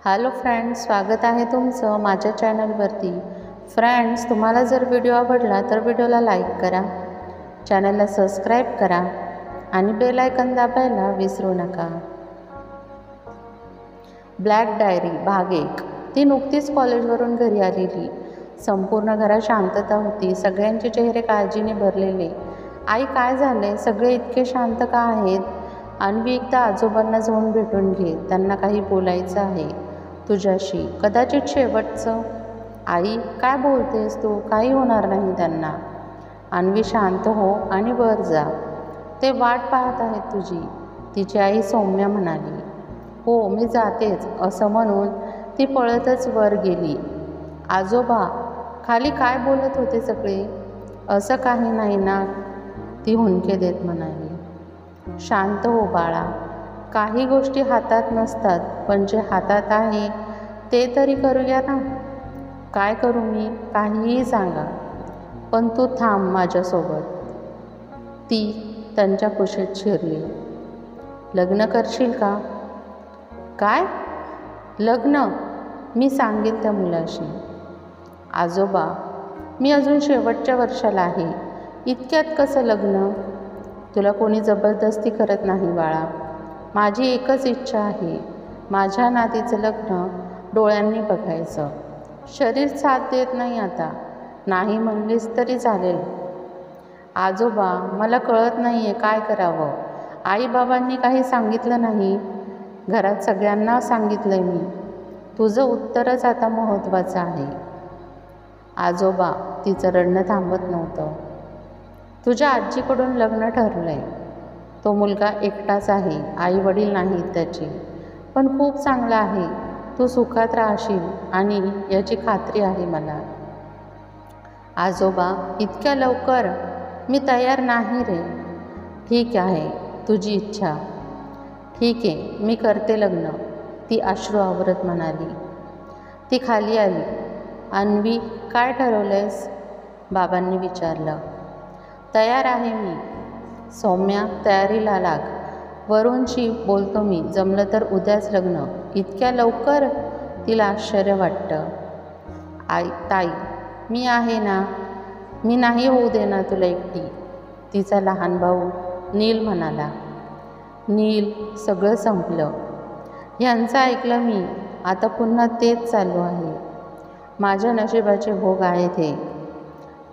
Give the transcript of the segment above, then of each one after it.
Hello friends, स्वागत आहे तुमचं माझ्या चॅनलवरती। फ्रेंड्स, तुम्हाला जर व्हिडिओ आवडला तर व्हिडिओला लाईक करा, चॅनलला सबस्क्राईब करा आणि बेल आयकॉन दाबायला विसरू नका। ब्लॅक डायरी भाग 1। ती नुकतीच कॉलेजवरून घरी आलेली। संपूर्ण घरात शांतता होती, सगळ्यांचे चेहरे काळजीने भरलेले। आई, काय झाले? सगळे इतके शांत का आहेत? अन्वी, एकदा आजोबांना जाऊन भेटून घे, त्यांना काही बोलायचं आहे तुझ्याशी, कदाचित शेवटचं। आई, काय बोलतेस तू? काही होणार नाही त्यांना। अन्वी, शांत हो आणि वर जा, ते वाट पाहत आहेत तुझी, तिची आई सौम्या म्हणाली। हो, मी जातेच, असं म्हणून ती पळतच वर गेली। आजोबा, खाली काय बोलत होते सगळे? असं काही नाही ना, ती हुंदके देत म्हणाली। शांत हो बाळा, काही गोष्टी हातात नसतात, पण जे हातात आहे ते तरी करूया ना। काय करू मी? काहीही सांगा, पण तू थांब माझ्यासोबत। ती त्यांच्या कुशीत शिरली। लग्न करशील का? काय लग्न? मी सांगेल त्या मुलाशी। आजोबा, मी अजून शेवटच्या वर्षाला आहे, इतक्यात कसं लग्न? तुला कोणी जबरदस्ती करत नाही बाळा, माझी एकच इच्छा आहे, माझ्या नातीचं लग्न डोळ्यांनी बघायचं। शरीर साथ देत नाही आता, नाही म्हणलीस तरी चालेल। आजोबा, मला कळत नाही आहे काय करावं। आईबाबांनी काही सांगितलं नाही, घरात सगळ्यांना सांगितलंय मी, तुझं उत्तरच आता महत्त्वाचं आहे। आजोबा, तिचं रडणं थांबत नव्हतं। तुझ्या आजीकडून लग्न ठरलंय, तो मुलगा एकटाच आहे, आई वडील नाहीत त्याचे, पण खूप चांगला आहे, तू सुखात राहशील आणि याची खात्री आहे मला। आजोबा, इतक्या लवकर? मी तयार नाही रे। ठीक आहे, तुझी इच्छा। ठीक आहे, मी करते लग्न, ती अश्रू आवरत म्हणाली। ती खाली आली। अन्वी, काय ठरवलंयस? बाबांनी विचारलं। तयार आहे मी। सौम्या, तयारीला लाग, वरूणशी बोलतो मी, जमलं तर उद्याच लग्न। इतक्या लवकर? तिला आश्चर्य वाटतं। ताई, मी आहे ना, मी नाही होऊ देणार तुला एकटी, तिचा लहान भाऊ नील म्हणाला। नील, सगळं संपलं, ह्यांचं ऐकलं मी, आता पुन्हा तेच चालू आहे, माझ्या नशिबाचे भोग आहेत हे।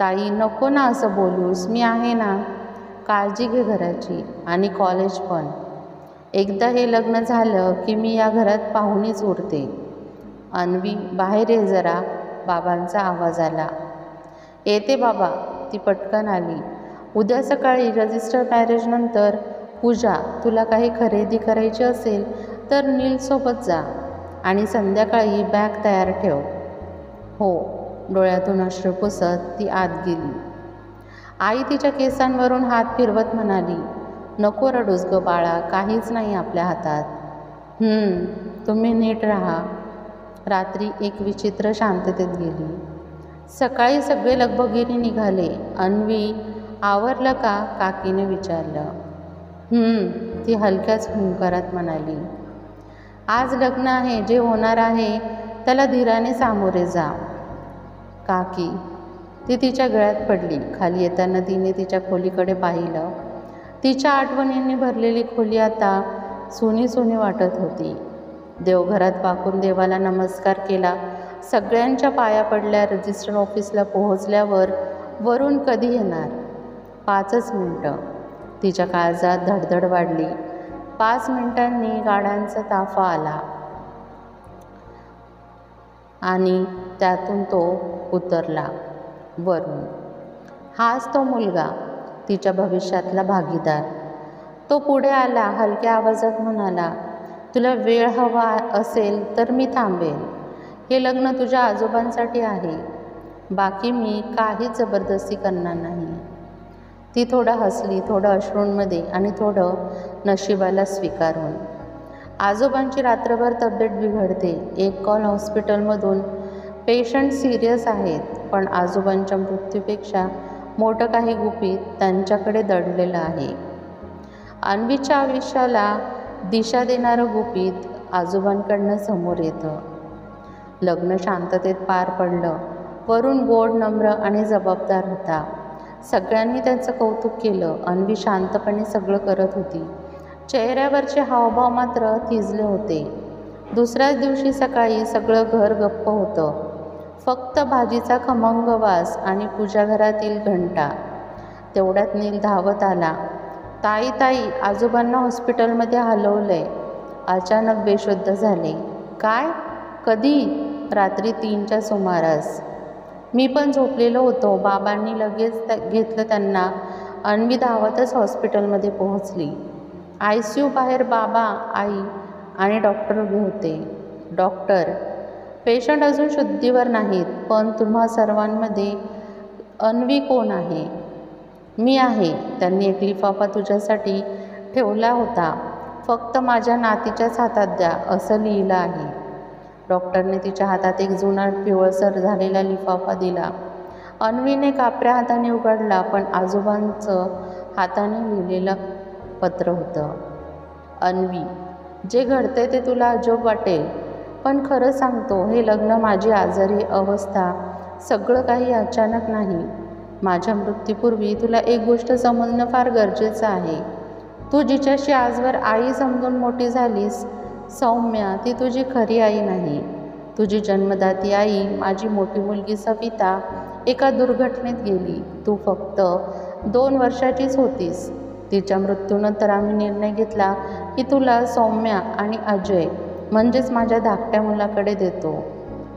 ताई, नको ना असं बोलूस, मी आहे ना, काळजी घे घराची आणि कॉलेज पण। एकदा हे लग्न झालं की मी या घरात पाहुणीच उरते। अन्वी, बाहेर ये जरा, बाबांचा आवाज आला। येते बाबा, ती पटकन आली। उद्या सकाळी रजिस्टर मॅरेजनंतर पूजा, तुला काही खरेदी करायची असेल तर नीलसोबत जा आणि संध्याकाळी बॅग तयार ठेव। हो, डोळ्यातून अश्रू पुसत ती आत गेली। आई तिच्या केसांवरून हात फिरवत म्हणाली, नको रडूस ग बाळा, काहीच नाही आपल्या हातात। तुम्ही नीट राहा। रात्री एक विचित्र शांततेत गेली। सकाळी सगळे लगबगीने निघाले। अन्वी, आवरलं का? काकीने विचारलं। ती हलक्याच हुंकारात म्हणाली। आज लग्न आहे, जे होणार आहे त्याला धीराने सामोरे जा। काकी, ती तिच्या गळ्यात पडली। खाली येताना तिने तिच्या खोलीकडे पाहिलं। तिच्या आठवणींनी भरलेली खोली आता सुनी सुनी वाटत होती। देवघरात वाकून देवाला नमस्कार केला, सगळ्यांच्या पाया पडल्या। रजिस्टर ऑफिसला पोहोचल्यावर वरून कधी येणार? 5च मिनिटं। तिच्या काळजात धडधड वाढली। 5 मिनिटांनी गाड्यांचा ताफा आला आणि त्यातून तो उतरला वरून। हाच तो मुलगा, तिच्या भविष्यातला भागीदार। तो पुढे आला, हलक्या आवाजात म्हणाला, तुला वेळ हवा असेल तर मी थांबेन, हे लग्न तुझ्या आजोबांसाठी आहे, बाकी मी काहीच जबरदस्ती करणार नाही। ती थोडं हसली, थोडं अश्रूंमध्ये आणि थोडं नशिबाला स्वीकारून। आजोबांची रात्रभर तब्येत बिघडते। एक कॉल हॉस्पिटलमधून, पेशंट सिरियस आहेत, पण आजोबांच्या मृत्यूपेक्षा मोठं काही गुपित त्यांच्याकडे दडलेलं आहे। अन्वीच्या आयुष्याला दिशा देणारं गुपित आजोबांकडनं समोर येतं. लग्न शांततेत पार पडलं. वरून गोड, नम्र आणि जबाबदार होता. सगळ्यांनी त्यांचं कौतुक केलं. अन्वी शांतपणे सगळं करत होती. चेहऱ्यावरचे हावभाव मात्र थिजले होते. दुसऱ्याच दिवशी सकाळी सगळं घर गप्प होतं. फक्त भाजीचा खमंग वास आणि पूजाघरातील घंटा. तेवढ्यात नील धावत आला. ताई ताई, आजोबांना हॉस्पिटलमध्ये हलवलंय. अचानक बेशुद्ध झाले. काय? कधी? रात्री 3च्या सुमारास. मी पण झोपलेलो होतो. बाबांनी लगेच घेतलं त्यांना. अन्वी धावतच हॉस्पिटलमध्ये पोहोचली. ICU बाहेर बाबा, आई आणि डॉक्टर उभे होते. डॉक्टर, पेशंट अजून शुद्धीवर नाहीत, पण तुम्हा सर्वांमध्ये अन्वी कोण आहे? मी आहे. त्यांनी एक लिफाफा तुझ्यासाठी ठेवला होता. फक्त माझ्या नातीच्याच हातात द्या, असं लिहिलं आहे. डॉक्टरने तिच्या हातात एक जुना पिवळसर झालेला लिफाफा दिला. अन्वीने कापऱ्या हाताने उघडला, पण आजोबांचं हाताने लिहिलेलं पत्र होतं. अन्वी, जे घडते ते तुला अजब वाटेल, पण खरं सांगतो, हे लग्न, माझी आजारी अवस्था, सगळं काही अचानक नाही. माझ्या मृत्यूपूर्वी तुला एक गोष्ट समजणं फार गरजेचं आहे. तू जिच्याशी आजवर आई समजून मोठी झालीस, सौम्या, ती तुझी खरी आई नाही. तुझी जन्मदाती आई, माझी मोठी मुलगी सविता, एका दुर्घटनेत गेली. तू फक्त 2 वर्षाचीच होतीस. तिच्या मृत्यूनंतर आम्ही निर्णय घेतला की तुला सौम्या आणि अजय म्हणजेच माझ्या धाकट्या मुलाकडे देतो.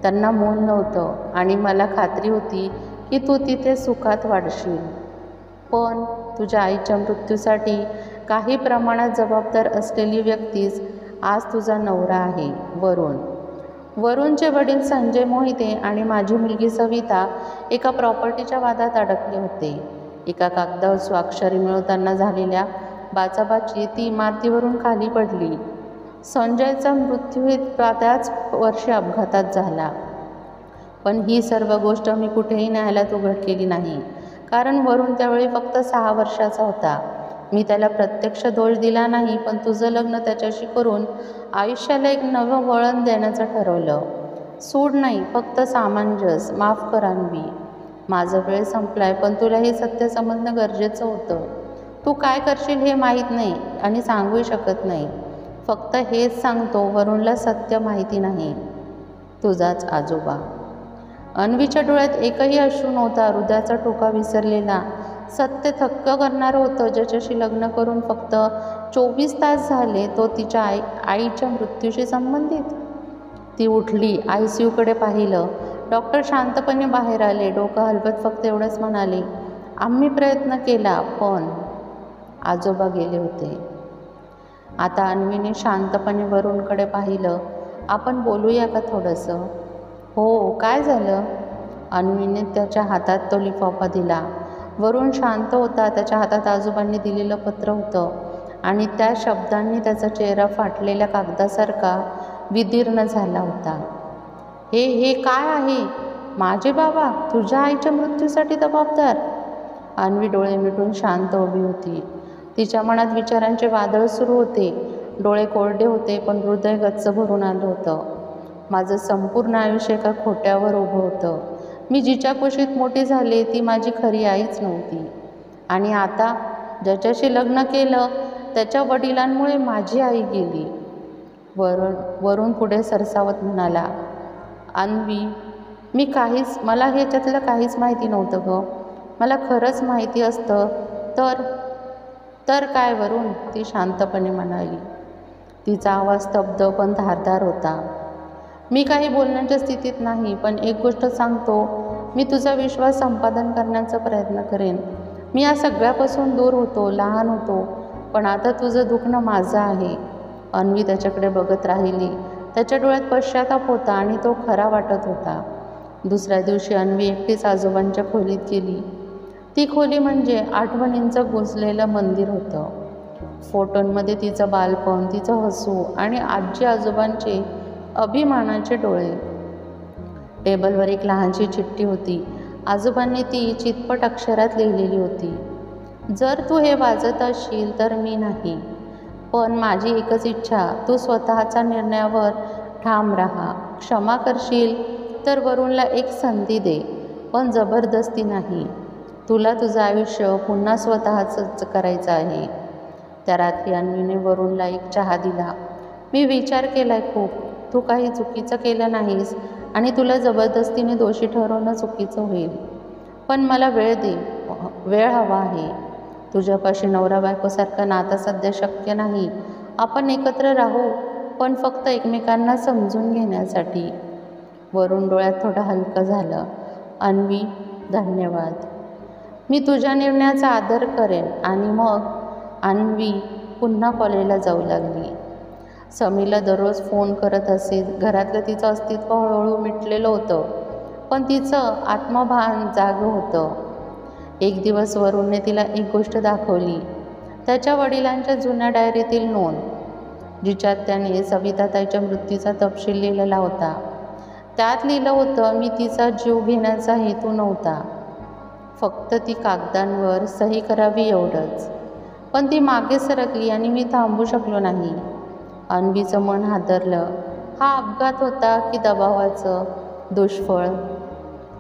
त्यांना मूल नव्हतं आणि मला खात्री होती की तू तिथे सुखात वाढशील. पण तुझ्या आईच्या मृत्यूसाठी काही प्रमाणात जबाबदार असलेली व्यक्तीच आज तुझा नवरा आहे, वरुण. वरुणचे वडील संजय मोहिते आणि माझी मुलगी सविता एका प्रॉपर्टीच्या वादात अडकले होते. एका कागदावर स्वाक्षरी मिळवताना झालेल्या बाचाबाची ती इमारतीवरून खाली पडली. संजयचा मृत्यू त्याच वर्षी अपघातात झाला. पण ही सर्व गोष्ट मी कुठेही न्यायालयात उघड केली नाही, कारण वरुण त्यावेळी फक्त 6 वर्षाचा होता. मी त्याला प्रत्यक्ष दोष दिला नाही, पण तुझं लग्न त्याच्याशी करून आयुष्याला एक नवं वळण देण्याचं ठरवलं. सूड नाही, फक्त सामंजस्य. माफ कर अन्वी, माझं वेळ संपलाय, पण तुला हे सत्य समजणं गरजेचं होतं. तू काय करशील हे माहीत नाही आणि सांगूही शकत नाही. फक्त हेच सांगतो, वरुणला सत्य माहिती नाही. तुझाच आजोबा. अन्वीच्या डोळ्यात एकही अश्रू नव्हता. हृदयाचा ठोका विसरलेला. सत्य थक्क करणारं होतं. ज्याच्याशी लग्न करून फक्त 24 तास झाले, तो तिच्या आईच्या मृत्यूशी संबंधित. ती उठली. ICUकडे पाहिलं. डॉक्टर शांतपणे बाहेर आले. डोकं हलवत फक्त एवढंच म्हणाले, आम्ही प्रयत्न केला, पण आजोबा गेले होते. आता अन्वीने शांतपणे वरुणकडे पाहिलं. आपण बोलूया का थोडंसं? हो, काय झालं? अन्वीने त्याच्या हातात तो लिफाफा दिला. वरुण शांत होता. त्याच्या हातात आजोबांनी दिलेलं पत्र होतं आणि त्या शब्दांनी त्याचा चेहरा फाटलेल्या कागदासारखा विदीर्ण झाला होता. हे काय आहे? माझे बाबा तुझ्या आईच्या मृत्यूसाठी जबाबदार? अन्वी डोळे मिटून शांत उभी होती. तिच्या मनात विचारांचे वादळ सुरू होते. डोळे कोरडे होते, पण हृदय गच्च भरून आलं होतं. माझं संपूर्ण आयुष्य एका खोट्यावर उभं होतं. मी जिच्या कुशीत मोठी झाले ती माझी खरी आईच नव्हती. आणि आता ज्याच्याशी लग्न केलं त्याच्या वडिलांमुळे माझी आई गेली. वरुण पुढे सरसावत म्हणाला, अन्वी, मला ह्याच्यातलं काहीच माहिती नव्हतं गं. मला खरंच माहिती असतं तर काय वरुण? ती शांतपणे म्हणाली. तिचा आवाज स्तब्ध पण धारदार होता. मी काही बोलण्याच्या स्थितीत नाही, पण एक गोष्ट सांगतो, मी तुझा विश्वास संपादन करण्याचा प्रयत्न करेन. मी या सगळ्यापासून दूर होतो, लहान होतो, पण आता तुझं दुखणं माझं आहे. अन्वी त्याच्याकडे बघत राहिली. त्याच्या डोळ्यात पश्चाताप होता आणि तो खरा वाटत होता. दुसऱ्या दिवशी अन्वी एकटीच आजोबांच्या खोलीत गेली. ती खोली म्हणजे आठवणींचं गुंजलेलं मंदिर होतं. फोटोंमध्ये तिचं बालपण, तिचं हसू आणि आजी आजोबांचे अभिमानाचे डोळे. टेबलवर एक लहानशी चिठ्ठी होती. आजोबांनी ती चितपट अक्षरात लिहिलेली होती. जर तू हे वाचत असशील तर मी नाही, पण माझी एकच इच्छा, तू स्वतःच्या निर्णयावर ठाम राहा. क्षमा करशील तर वरुणला एक संधी दे, पण जबरदस्ती नाही. तुला तुझं आयुष्य पुन्हा स्वतःच करायचं आहे. त्या रात्री अन्वीने वरुणला एक चहा दिला. मी विचार केलाय खूप. तू काही चुकीचं केलं नाहीस आणि तुला जबरदस्तीने दोषी ठरवणं चुकीचं होईल. पण मला वेळ हवा आहे. तुझ्यापाशी नवरा बायकोसारखं नातं सध्या शक्य नाही. आपण एकत्र राहू, पण फक्त एकमेकांना समजून घेण्यासाठी. वरुण डोळ्यात थोडं हलकं झालं. अन्वी, धन्यवाद. मी तुझ्या निर्णयाचा आदर करेन. आणि मग अन्वी पुन्हा कॉलेजला जाऊ लागली. समीरला दररोज फोन करत असे. घरातलं तिचं अस्तित्व हळूहळू मिटलेलं होतं, पण तिचं आत्मभान जागं होतं. एक दिवस वरुणने तिला एक गोष्ट दाखवली. त्याच्या वडिलांच्या जुन्या डायरीतील नोंद, जिच्यात त्याने सविताताईच्या मृत्यूचा तपशील लिहिलेला होता. त्यात लिहिलं होतं, मी तिचा जीव घेण्याचा हेतू नव्हता, फक्त ती कागदांवर सही करावी एवढंच. पण ती मागे सरकली आणि मी थांबू शकलो नाही. अन्वीचं मन हादरलं. हा अपघात होता की दबावाचं दुष्फळ?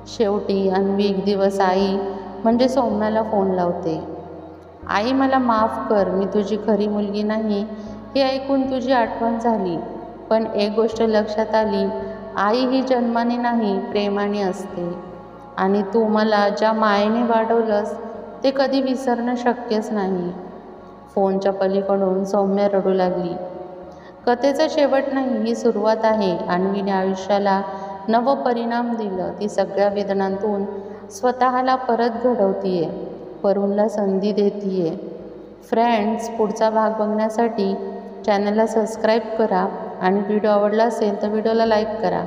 शेवटी अन्वी एक दिवस आई म्हणजे सौम्याला फोन लावते. आई, मला माफ कर, मी तुझी खरी मुलगी नाही. हे ऐकून तुझी आठवण झाली. पण एक गोष्ट लक्षात आली, आई ही जन्माने नाही, प्रेमाने असते. आणि तू मला ज्या मायेने वाढवलंस ते कधी विसरणं शक्यच नाही. फोनच्या पलीकडून सौम्य रडू लागली. कथेचा शेवट नाही, ही सुरुवात आहे. अन्वीने आयुष्याला नवं परिणाम दिलं. ती सगळ्या वेदनांतून स्वतःला परत घडवतीये, वरुणला संधी देतीये. फ्रेंड्स, पुढचा भाग बघण्यासाठी चॅनलला सबस्क्राईब करा आणि व्हिडिओ आवडला असेल तर व्हिडिओला लाईक करा.